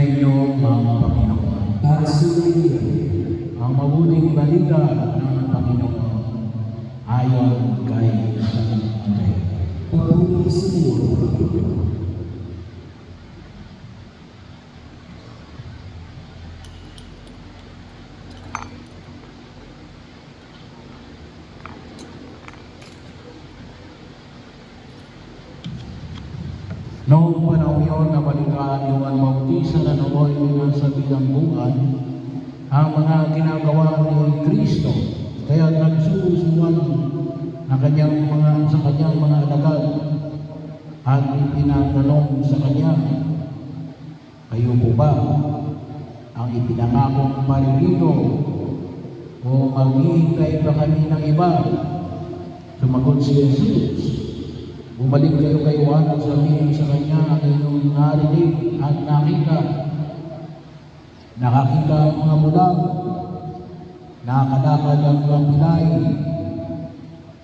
Sumainyo ang Panginoon. At sumainyo Ang mabuting balita ng Panginoon ayon kay San Mateo. pagpupuri sa iyo, Panginoon. Noong panahon yun, nabalitaan yung bautisa na nooy nasa bilangguan ang mga ginagawa ni Kristo. Kaya nagsusuwan sa kanyang mga alagad at ipinatanong sa kanya, kayo po ba ang ipinangakong paririto o maghihintay pa kami ng iba? Sumagot si Jesus, bumalik kayo kay Juan at sabihin sa kanya ang inyong narinig at nakita. Nakakita ang mga bulag, nakakalakad ang mga pilay,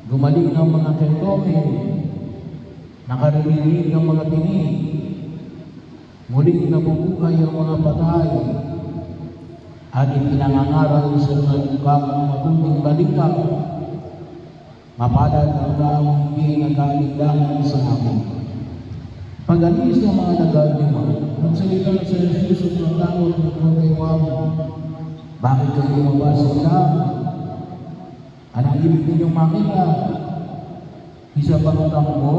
gumaling ang mga kentome, nakarinig ang mga bini, muling nabubuhay ang mga patay, at ipinangangaral sa nagkang mabuting balita. Mapalad ang taong hindi nag-aalinlangan sa akin. Pag-alis ng mga nag-aalima, magsalita sa Jesus at mga tao at magkakaiwang, bakit kayo lumabas sa ilang? Anong ibig ninyong makita? Isa bang tambo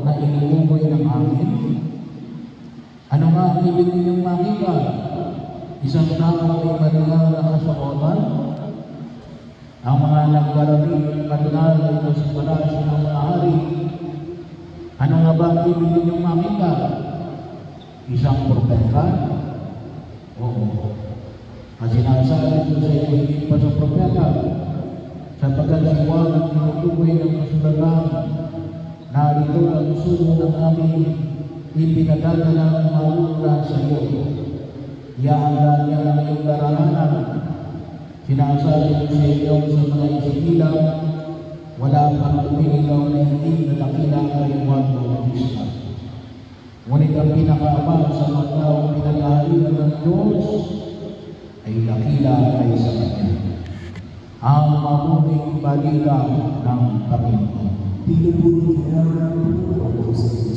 na iniumoy ng hangin? Ano nga ang ibig ninyong makita? Isang tao may maringal na kasuotan? Ang mga naglalamig ng kardinal ay nasa palasyo ng mga hari. Ano nga ba ang ibig ninyong makita? Isang propeta? Oo. At sinasabi ko sa iyo, hindi pa sa propeta, sapagkat si Juan ang tinutukoy ng kasulatan, narito ang suno ng aming ipinadadala ng malula sa iyo. Iyaanda niya ang iyong daraanan. Sinasabi ko sa iyo sa mga isigilang, wala pang tumiligaw na hindi na nakila kay Juan Bautista. Ngunit ang pinakaabang sa mga taong pinag-aalian ng Diyos ay nakila kay sa Kanya. Ang mabuting balita ng Panginoon. Pinupuri ka namin, Panginoon, sa iyo.